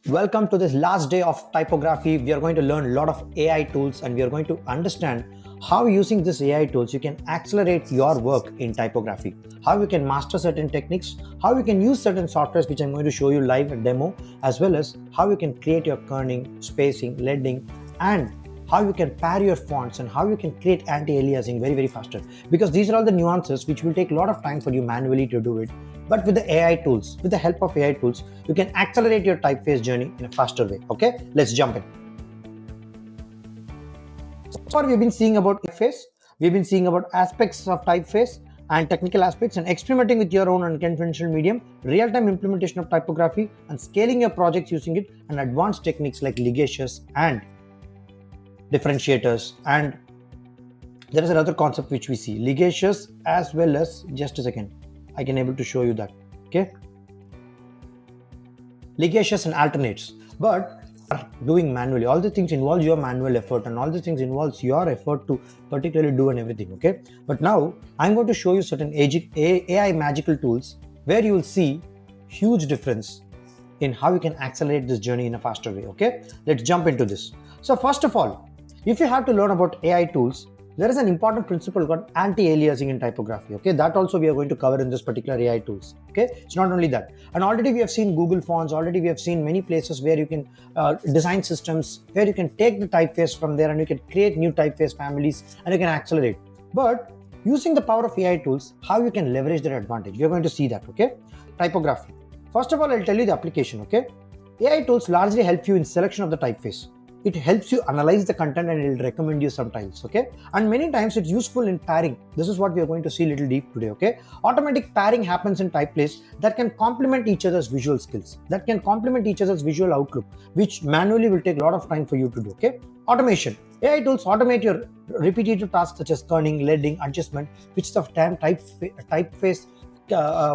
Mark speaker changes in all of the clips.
Speaker 1: Welcome to this last day of typography. We are going to learn a lot of AI tools and we are going to understand how using this AI tools you can accelerate your work in typography, how you can master certain techniques, how you can use certain softwares which I'm going to show you live and demo, as well as how you can create your kerning, spacing, leading, and how you can pair your fonts and how you can create anti-aliasing very faster, because these are all the nuances which will take a lot of time for you manually to do it. But with the AI tools, with the help of AI tools, you can accelerate your typeface journey in a faster way. Okay, let's jump in. So far we've been seeing about typeface, we've been seeing about aspects of typeface and technical aspects and experimenting with your own unconventional medium, real-time implementation of typography and scaling your projects using it, and advanced techniques like ligations and differentiators. And there is another concept which we see, ligations, as well as, just a second, I can able to show you that. Okay, ligations and alternates, but doing manually, all the things involves your manual effort and all the things involves your effort to particularly do and everything. Okay, but now I'm going to show you certain AI magical tools where you will see huge difference in how you can accelerate this journey in a faster way. Okay, let's jump into this. So first of all, if you have to learn about AI tools, there is an important principle called anti-aliasing in typography. Okay, that also we are going to cover in this particular AI tools. Okay, it's not only that, and already we have seen Google Fonts, already we have seen many places where you can design systems where you can take the typeface from there and you can create new typeface families and you can accelerate. But using the power of AI tools, how you can leverage their advantage, we are going to see that. Okay, typography. First of all, I'll tell you the application. Okay, AI tools largely help you in selection of the typeface. It helps you analyze the content and it will recommend you some tiles. Okay, and many times it's useful in pairing. This is what we are going to see a little deep today. Okay, automatic pairing happens in typeface that can complement each other's visual skills, that can complement each other's visual outlook, which manually will take a lot of time for you to do. Okay, automation. AI tools automate your repetitive tasks such as kerning, leading, adjustment, which the time typeface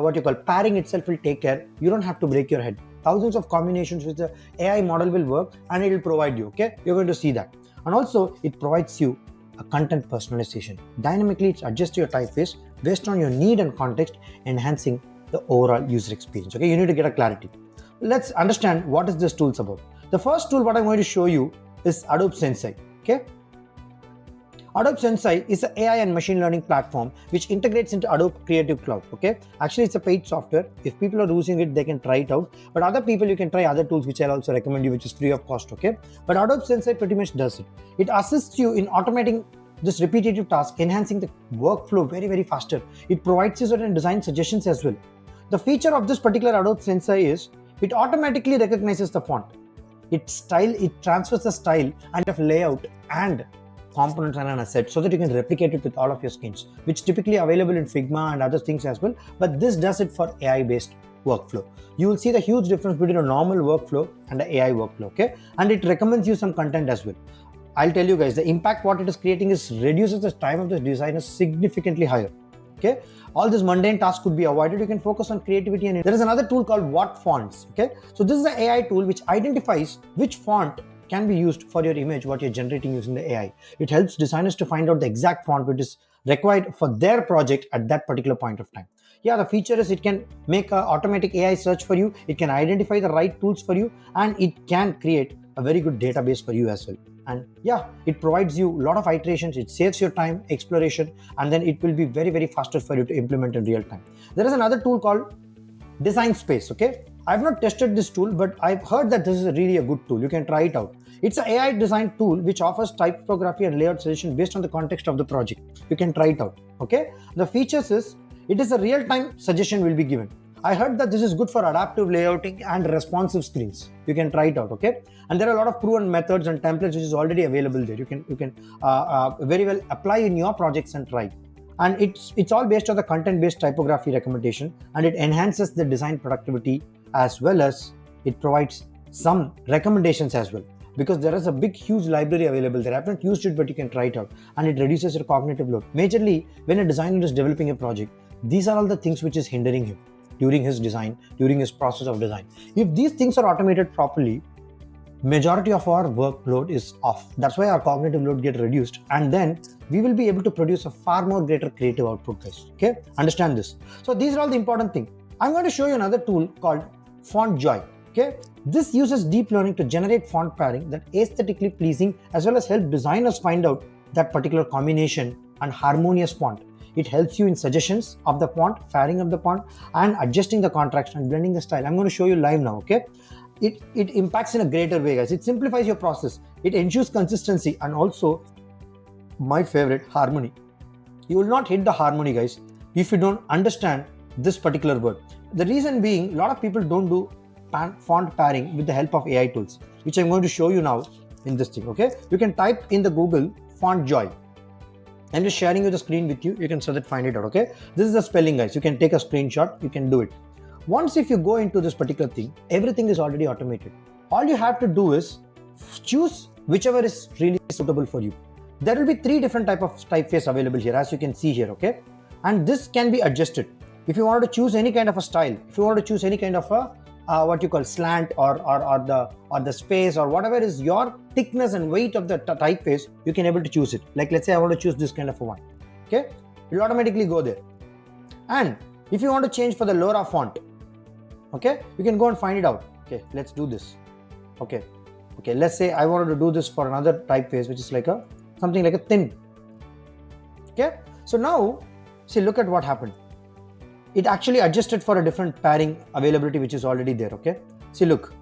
Speaker 1: what you call pairing itself will take care. You don't have to break your head. Thousands of combinations which the AI model will work and it will provide you. Okay, you're going to see that. And also it provides you a content personalization. Dynamically it adjusts your typeface based on your need and context, enhancing the overall user experience. Okay, you need to get a clarity. Let's understand what is this tool's about. The first tool what I'm going to show you is Adobe Sensei. Okay, Adobe Sensei is an AI and machine learning platform which integrates into Adobe Creative Cloud. Okay, actually it's a paid software. If people are using it, they can try it out. But other people, you can try other tools which I'll also recommend you, which is free of cost. Okay, but Adobe Sensei pretty much does it. It assists you in automating this repetitive task, enhancing the workflow very faster. It provides you certain design suggestions as well. The feature of this particular Adobe Sensei is it automatically recognizes the font. It transfers the style and of layout and components and an asset so that you can replicate it with all of your skins, which typically available in Figma and other things as well. But this does it for AI based workflow. You will see the huge difference between a normal workflow and an AI workflow. Okay, and it recommends you some content as well. I'll tell you guys, the impact what it is creating is reduces the time of the designer significantly higher. Okay, all this mundane tasks could be avoided. You can focus on creativity. And there is another tool called What Fonts. Okay, so this is an AI tool which identifies which font can be used for your image what you're generating using the AI. It helps designers to find out the exact font which is required for their project at that particular point of time. Yeah, the feature is it can make an automatic AI search for you, it can identify the right tools for you, and it can create a very good database for you as well. And yeah, it provides you a lot of iterations, it saves your time, exploration, and then it will be very faster for you to implement in real time. There is another tool called Design Space. Okay, I've not tested this tool, but I've heard that this is really a good tool. You can try it out. It's an AI design tool which offers typography and layout suggestion based on the context of the project. You can try it out. Okay, the features is it is a real-time suggestion will be given. I heard that this is good for adaptive layouting and responsive screens. You can try it out. Okay, and there are a lot of proven methods and templates which is already available there. You can very well apply in your projects and try. And it's all based on the content-based typography recommendation, and it enhances the design productivity as well as it provides some recommendations as well, because there is a big huge library available there. I've not used it, but you can try it out, and it reduces your cognitive load. Majorly when a designer is developing a project, these are all the things which is hindering him during his design, during his process of design. If these things are automated properly, majority of our workload is off. That's why our cognitive load get reduced, and then we will be able to produce a far more greater creative output, guys. Okay, understand this. So these are all the important things. I'm going to show you another tool called Font Joy. Okay, this uses deep learning to generate font pairing that aesthetically pleasing as well as help designers find out that particular combination and harmonious font. It helps you in suggestions of the font, pairing of the font, and adjusting the contrast and blending the style. I'm going to show you live now. Okay, it impacts in a greater way, guys. It simplifies your process. It ensures consistency and also my favorite, harmony. You will not hit the harmony, guys, if you don't understand this particular word. The reason being, a lot of people don't do font pairing with the help of AI tools, which I'm going to show you now in this thing. Okay, you can type in the Google font joy. I'm just sharing you the screen with you. You can so that find it out. Okay, this is the spelling, guys. You can take a screenshot. You can do it. Once if you go into this particular thing, everything is already automated. All you have to do is choose whichever is really suitable for you. There will be 3 different type of typeface available here, as you can see here. Okay, and this can be adjusted. If you want to choose any kind of a style, if you want to choose any kind of a what you call slant or the space or whatever is your thickness and weight of the typeface, you can able to choose it. Like let's say I want to choose this kind of a one. Okay, it will automatically go there. And if you want to change for the LoRa font, okay, you can go and find it out. Okay, let's do this. Okay, let's say I wanted to do this for another typeface, which is like a something like a thin. Okay, so now see, look at what happened. It actually adjusted for a different pairing availability, which is already there. Okay, see, look,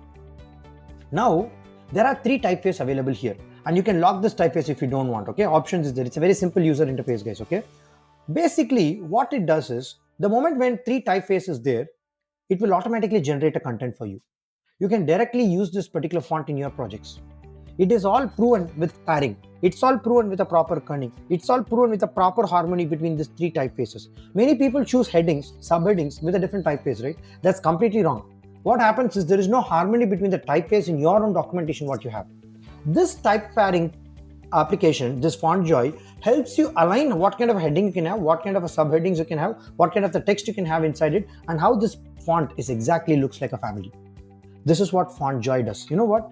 Speaker 1: now there are 3 typeface available here, and you can lock this typeface if you don't want. Okay, options is there. It's a very simple user interface, guys. Okay, basically what it does is the moment when 3 typeface is there, it will automatically generate a content for you. You can directly use this particular font in your projects. It is all proven with pairing. It's all proven with a proper kerning. It's all proven with a proper harmony between these 3 typefaces. Many people choose headings, subheadings with a different typeface, right? That's completely wrong. What happens is there is no harmony between the typeface in your own documentation what you have. This type pairing application, this font joy, helps you align what kind of a heading you can have, what kind of a subheadings you can have, what kind of the text you can have inside it, and how this font is exactly looks like a family. This is what font joy does. You know what?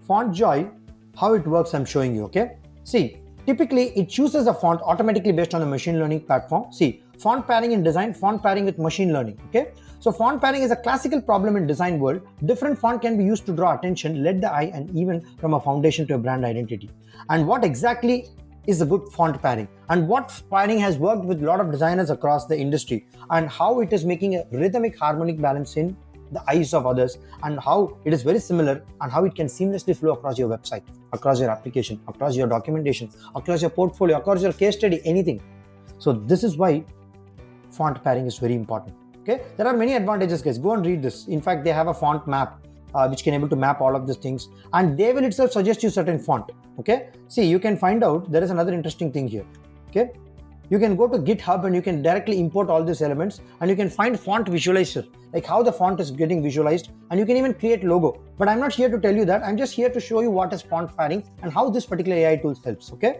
Speaker 1: Font joy, how it works, I'm showing you. Okay, see, typically it chooses a font automatically based on the machine learning platform. See, font pairing in design, font pairing with machine learning. Okay, so font pairing is a classical problem in design world. Different font can be used to draw attention, lead the eye, and even from a foundation to a brand identity. And what exactly is a good font pairing, and what pairing has worked with a lot of designers across the industry, and how it is making a rhythmic harmonic balance in the eyes of others, and how it is very similar, and how it can seamlessly flow across your website, across your application, across your documentation, across your portfolio, across your case study, anything. So this is why font pairing is very important. Okay, there are many advantages, guys. Go and read this. In fact, they have a font map which can able to map all of these things, and they will itself suggest you certain font. Okay, see, you can find out there is another interesting thing here. Okay, you can go to GitHub and you can directly import all these elements, and you can find font visualizer, like how the font is getting visualized, and you can even create logo. But I'm not here to tell you that. I'm just here to show you what is font pairing and how this particular AI tool helps. Okay,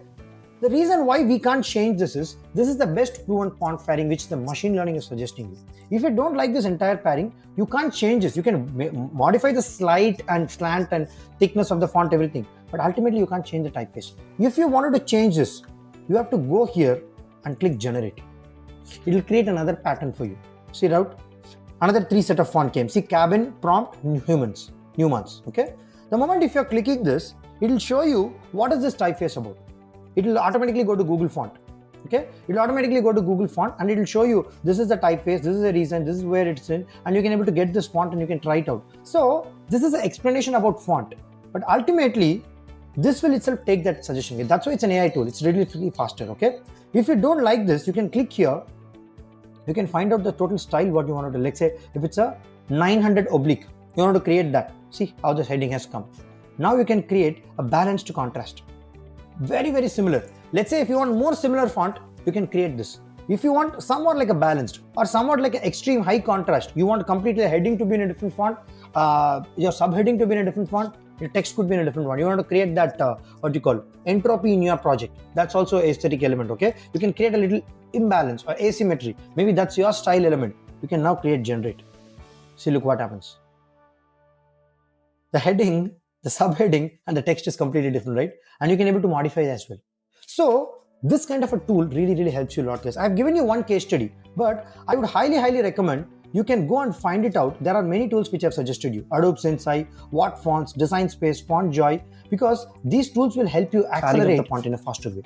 Speaker 1: the reason why we can't change this is the best proven font pairing which the machine learning is suggesting you. If you don't like this entire pairing, you can't change this. You can modify the slide and slant and thickness of the font, everything, but ultimately you can't change the typeface. If you wanted to change this, you have to go here and click generate. It will create another pattern for you. See out another 3 set of font came. See, cabin, prompt, humans, Newmans. Okay, the moment if you're clicking this, it will show you what is this typeface about. It will automatically go to Google font. Okay, it will automatically go to Google font, and it will show you this is the typeface, this is the reason, this is where it's in, and you can able to get this font and you can try it out. So this is an explanation about font, but ultimately this will itself take that suggestion. That's why it's an AI tool. It's really faster. Okay, if you don't like this, you can click here. You can find out the total style what you want to do. Let's say if it's a 900 oblique, you want to create that. See how this heading has come. Now you can create a balanced contrast. Very similar. Let's say if you want more similar font, you can create this. If you want somewhat like a balanced or somewhat like an extreme high contrast, you want completely the heading to be in a different font, your subheading to be in a different font, your text could be in a different one. You want to create that what you call entropy in your project. That's also an aesthetic element. Okay, you can create a little imbalance or asymmetry. Maybe that's your style element. You can now create generate. See, look what happens. The heading, the subheading, and the text is completely different, right? And you can able to modify it as well. So this kind of a tool really helps you a lot, guys. I've given you one case study, but I would highly recommend you can go and find it out. There are many tools which I've suggested you: Adobe Sensei, What Fonts, Design Space, Font Joy, because these tools will help you accelerate the font in a faster way.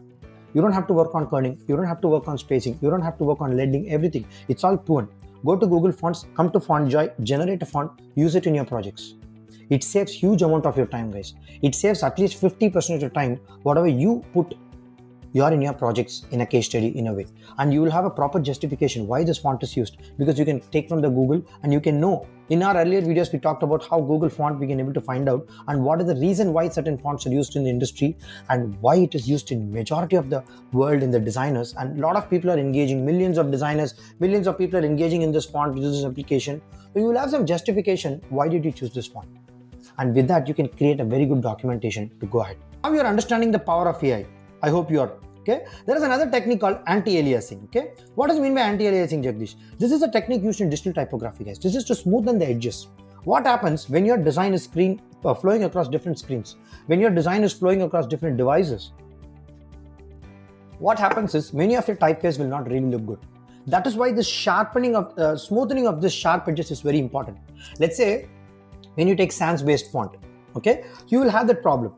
Speaker 1: You don't have to work on kerning, you don't have to work on spacing, you don't have to work on leading, everything. It's all proven. Go to Google Fonts, come to Font Joy, generate a font, use it in your projects. It saves huge amount of your time, guys. It saves at least 50% of your time, whatever you put you're in your projects in a case study in a way, and you will have a proper justification why this font is used, because you can take from the Google and you can know. In our earlier videos we talked about how Google font we can able to find out and what is the reason why certain fonts are used in the industry and why it is used in majority of the world in the designers, and a lot of people are engaging, millions of designers, millions of people are engaging in this font, this application. So you will have some justification why did you choose this font, and with that you can create a very good documentation to go ahead. Now you're understanding the power of AI. I hope you are. Okay. There is another technique called anti-aliasing. Okay. What does it mean by anti-aliasing, Jagdish? This is a technique used in digital typography, guys. This is to smoothen the edges. What happens when your design is flowing across different screens? When your design is flowing across different devices, what happens is many of your typeface will not really look good. That is why this sharpening of smoothening of this sharp edges is very important. Let's say when you take sans based font, okay, you will have that problem.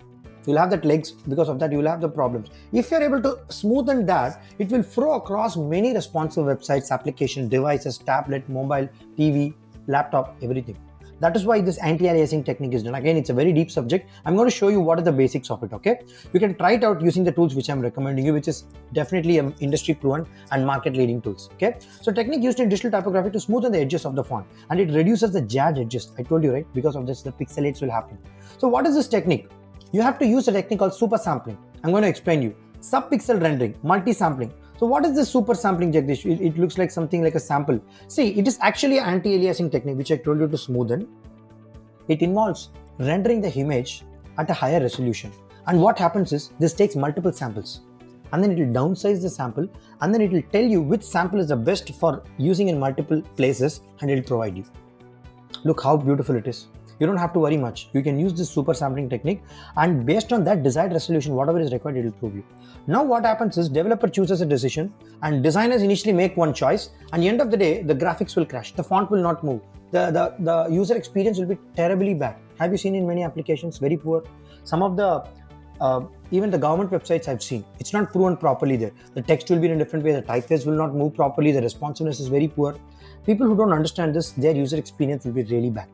Speaker 1: You'll have that legs, because of that you will have the problems. If you're able to smoothen that, it will flow across many responsive websites, application, devices, tablet, mobile, TV, laptop, everything. That is why this anti-aliasing technique is done. Again, it's a very deep subject. I'm going to show you what are the basics of it, okay? You can try it out using the tools which I'm recommending you, which is definitely industry proven and market leading tools, okay? So technique used in digital typography to smoothen the edges of the font, and it reduces the jagged edges. I told you, right? Because of this, the pixelates will happen. So what is this technique? You have to use a technique called super sampling. I'm going to explain you. Sub-pixel rendering, multi-sampling. So what is this super sampling, Jagdish? It looks like something like a sample. See, it is actually an anti-aliasing technique which I told you to smoothen. It involves rendering the image at a higher resolution. And what happens is this takes multiple samples. And then it will downsize the sample, and then it will tell you which sample is the best for using in multiple places, and it will provide you. Look how beautiful it is. You don't have to worry much. You can use this super sampling technique, and based on that desired resolution, whatever is required, it will prove you. Now what happens is developer chooses a decision, and designers initially make one choice, and at the end of the day, the graphics will crash. The font will not move. The user experience will be terribly bad. Have you seen in many applications? Very poor. Some of the even the government websites I've seen, it's not proven properly there. The text will be in a different way. The typeface will not move properly. The responsiveness is very poor. People who don't understand this, their user experience will be really bad.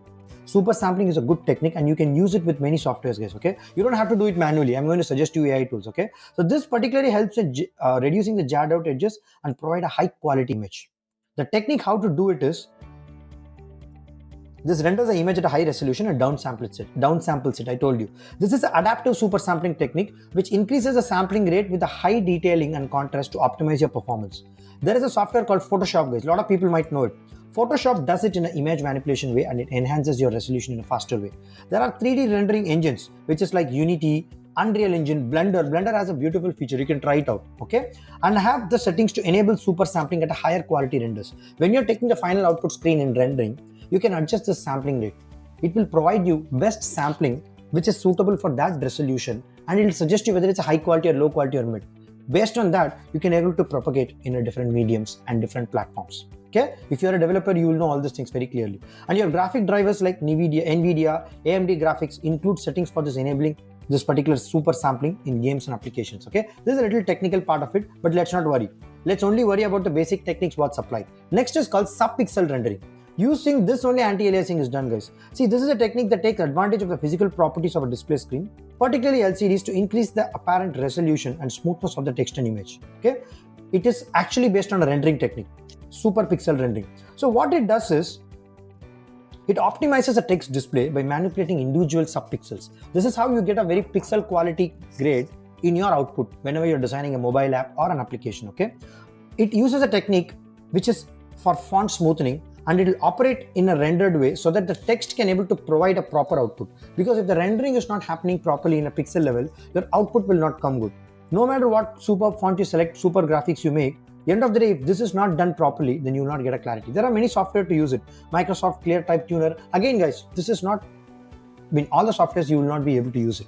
Speaker 1: Super sampling is a good technique, and you can use it with many softwares, guys, okay? You don't have to do it manually. I'm going to suggest you AI tools, okay? So this particularly helps in reducing the jarred out edges and provide a high quality image. The technique how to do it is, this renders the image at a high resolution and downsamples it, I told you. This is an adaptive super sampling technique which increases the sampling rate with a high detailing and contrast to optimize your performance. There is a software called Photoshop, guys. A lot of people might know it. Photoshop does it in an image manipulation way, and it enhances your resolution in a faster way. There are 3D rendering engines, which is like Unity, Unreal Engine, Blender. Blender has a beautiful feature. You can try it out, okay? And have the settings to enable super sampling at a higher quality renders. When you're taking the final output screen in rendering, you can adjust the sampling rate. It will provide you best sampling, which is suitable for that resolution, and it will suggest you whether it's a high quality or low quality or mid. Based on that, you can able to propagate in a different mediums and different platforms. Okay, if you're a developer, you will know all these things very clearly. And your graphic drivers like NVIDIA, AMD graphics include settings for this enabling this particular super sampling in games and applications. Okay, this is a little technical part of it, but let's not worry. Let's only worry about the basic techniques what's applied. Next is called sub-pixel rendering. Using this only anti-aliasing is done, guys. See, this is a technique that takes advantage of the physical properties of a display screen, particularly LCDs, to increase the apparent resolution and smoothness of the text and image. Okay, it is actually based on a rendering technique, super pixel rendering. So what it does is, it optimizes a text display by manipulating individual subpixels. This is how you get a very pixel quality grade in your output whenever you're designing a mobile app or an application. Okay, it uses a technique which is for font smoothing, and it will operate in a rendered way so that the text can able to provide a proper output. Because if the rendering is not happening properly in a pixel level, your output will not come good. No matter what super font you select, super graphics you make, end of the day, if this is not done properly, then you will not get a clarity. There are many software to use it. Microsoft Clear Type Tuner. Again, guys, this is not, all the softwares you will not be able to use it.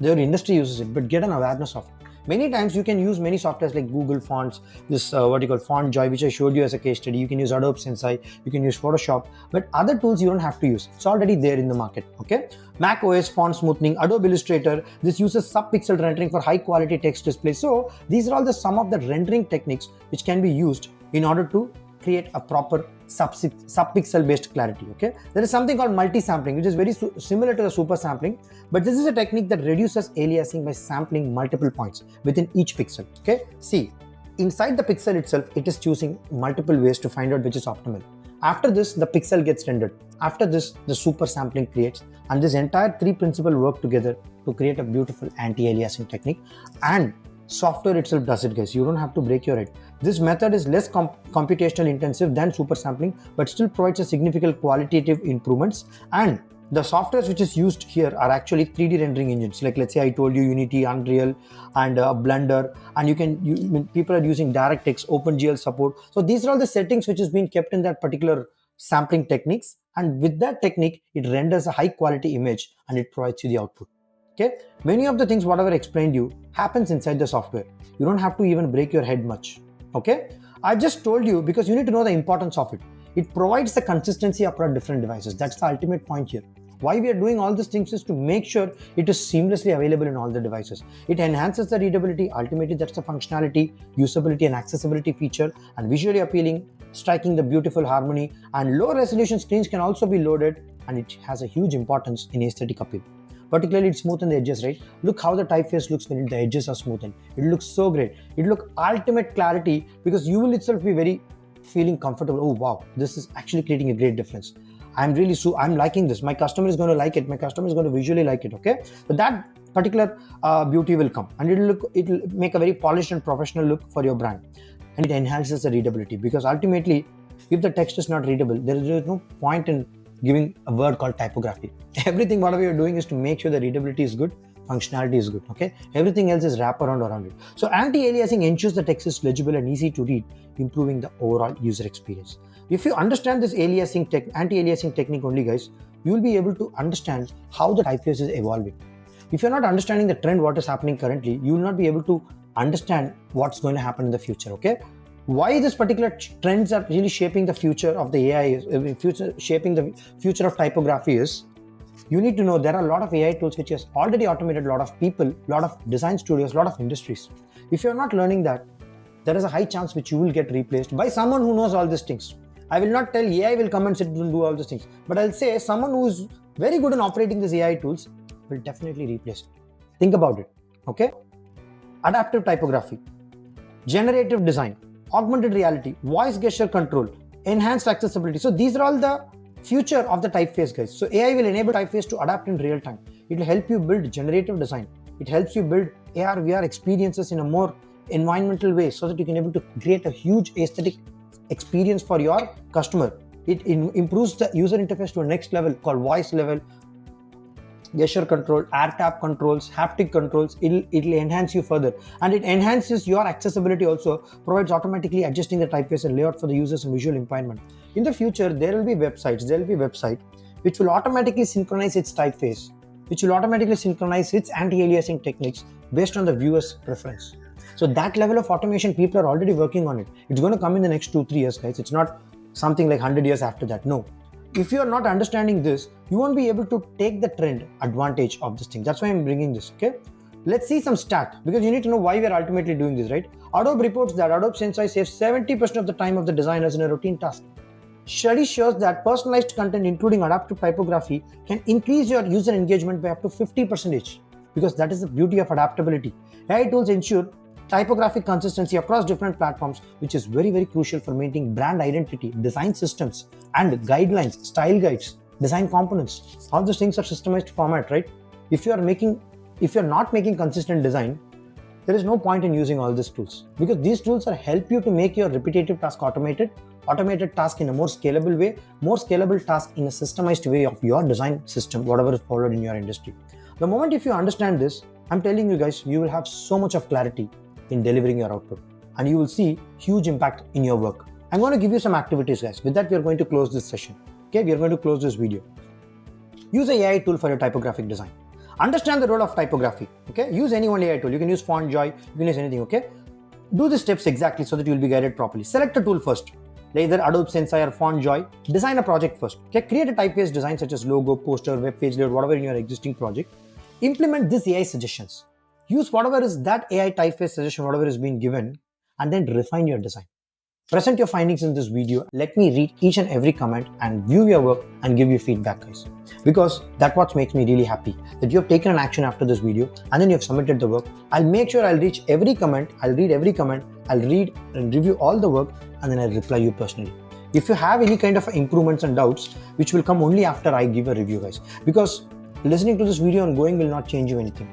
Speaker 1: Their industry uses it, but get an awareness of it. Many times you can use many softwares like Google Fonts, this what you call Font Joy, which I showed you as a case study. You can use Adobe Sensei, you can use Photoshop, but other tools you don't have to use. It's already there in the market. Okay, Mac OS font smoothing, Adobe Illustrator. This uses sub-pixel rendering for high quality text display. So these are all the some of the rendering techniques which can be used in order to create a proper sub-pixel based clarity. Okay, there is something called multi-sampling, which is very similar to the super sampling, but this is a technique that reduces aliasing by sampling multiple points within each pixel. Okay, see, inside the pixel itself, it is choosing multiple ways to find out which is optimal. After this, the pixel gets rendered. After this, the super sampling creates, and this entire three principles work together to create a beautiful anti-aliasing technique. And software itself does it, guys. You don't have to break your head. This method is less computational intensive than super sampling, but still provides a significant qualitative improvements. And the softwares which is used here are actually 3D rendering engines. Like let's say I told you Unity, Unreal, and Blender, and people are using DirectX, OpenGL support. So these are all the settings which is being kept in that particular sampling techniques. And with that technique, it renders a high quality image and it provides you the output. Okay, many of the things whatever I explained you happens inside the software. You don't have to even break your head much. Okay, I just told you because you need to know the importance of it. It provides the consistency across different devices. That's the ultimate point here. Why we are doing all these things is to make sure it is seamlessly available in all the devices. It enhances the readability. Ultimately, that's the functionality, usability, and accessibility feature, and visually appealing, striking the beautiful harmony. And low resolution screens can also be loaded, and it has a huge importance in aesthetic appeal. Particularly, it's smooth on the edges, right? Look how the typeface looks when the edges are smoothened. It looks so great. It looks ultimate clarity because you will itself be very feeling comfortable. Oh wow, this is actually creating a great difference. I'm liking this. My customer is going to like it. My customer is going to visually like it. Okay, but that particular beauty will come, and it'll make a very polished and professional look for your brand, and it enhances the readability because ultimately, if the text is not readable, there is no point in giving a word called typography. Everything whatever you're doing is to make sure the readability is good, functionality is good. Okay, everything else is wrap around it. So anti-aliasing ensures the text is legible and easy to read, improving the overall user experience. If you understand this anti-aliasing technique only, guys, you will be able to understand how the typeface is evolving. If you're not understanding the trend, what is happening currently, you will not be able to understand what's going to happen in the future. Okay, why this particular trends are really shaping the future of the AI, shaping the future of typography is, you need to know there are a lot of AI tools which has already automated a lot of people, a lot of design studios, a lot of industries. If you're not learning that, there is a high chance which you will get replaced by someone who knows all these things. I will not tell AI will come and sit and do all these things, but I'll say someone who is very good in operating these AI tools will definitely replace it. Think about it. Okay? Adaptive typography, generative design, augmented reality, voice gesture control, enhanced accessibility. So these are all the future of the typeface, guys. So AI will enable typeface to adapt in real time. It will help you build generative design. It helps you build AR, VR experiences in a more environmental way so that you can able to create a huge aesthetic experience for your customer. It improves the user interface to a next level called voice level, gesture control, air tap controls, haptic controls. It'll enhance you further, and it enhances your accessibility also, provides automatically adjusting the typeface and layout for the users and visual impairment. In the future, there will be website which will automatically synchronize its typeface, which will automatically synchronize its anti-aliasing techniques based on the viewer's preference. So that level of automation, people are already working on it. It's going to come in the next 2-3 years, guys. It's not something like 100 years after that. No. If you are not understanding this, you won't be able to take the trend advantage of this thing. That's why I'm bringing this. Okay. Let's see some stat, because you need to know why we are ultimately doing this, right? Adobe reports that Adobe Sensei saves 70% of the time of the designers in a routine task. Study shows that personalized content, including adaptive typography, can increase your user engagement by up to 50%, because that is the beauty of adaptability. AI tools ensure typographic consistency across different platforms, which is very, very crucial for maintaining brand identity, design systems, and guidelines, style guides, design components. All those things are systemized format, right? If you're not making consistent design, there is no point in using all these tools, because these tools are help you to make your repetitive task automated task in a more scalable way, more scalable task in a systemized way of your design system, whatever is followed in your industry. The moment if you understand this, I'm telling you guys, you will have so much of clarity in delivering your output, and you will see huge impact in your work. I'm going to give you some activities, guys. With that, we are going to close this session. Okay, we are going to close this video. Use a AI tool for your typographic design. Understand the role of typography. Okay, use any one AI tool. You can use FontJoy, you can use anything. Okay, do the steps exactly so that you will be guided properly. Select a tool first, either Adobe Sensei or FontJoy. Design a project first. Okay, create a typeface design such as logo, poster, web page layout, whatever in your existing project. Implement this AI suggestions. Use whatever is that AI typeface suggestion, whatever is being given, and then refine your design. Present your findings in this video. Let me read each and every comment and view your work and give you feedback, guys. Because that's what makes me really happy, that you have taken an action after this video and then you have submitted the work. I'll make sure I'll reach every comment, I'll read every comment, I'll read and review all the work, and then I'll reply you personally. If you have any kind of improvements and doubts, which will come only after I give a review, guys. Because listening to this video and going will not change you anything.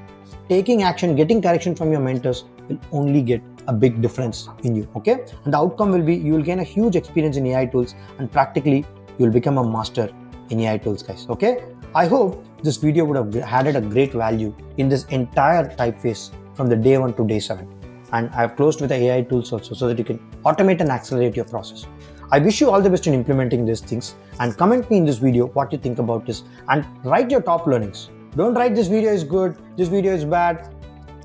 Speaker 1: Taking action, getting correction from your mentors will only get a big difference in you, okay? And the outcome will be you will gain a huge experience in AI tools, and practically you will become a master in AI tools, guys, okay? I hope this video would have added a great value in this entire typeface from the day 1 to day 7. And I have closed with the AI tools also so that you can automate and accelerate your process. I wish you all the best in implementing these things, and comment me in this video what you think about this and write your top learnings. Don't write this video is good, this video is bad.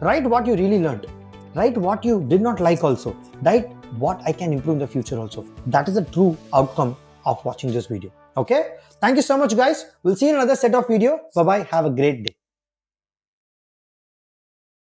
Speaker 1: Write what you really learned. Write what you did not like also. Write what I can improve in the future also. That is the true outcome of watching this video. Okay? Thank you so much, guys. We'll see you in another set of video. Bye-bye. Have a great day.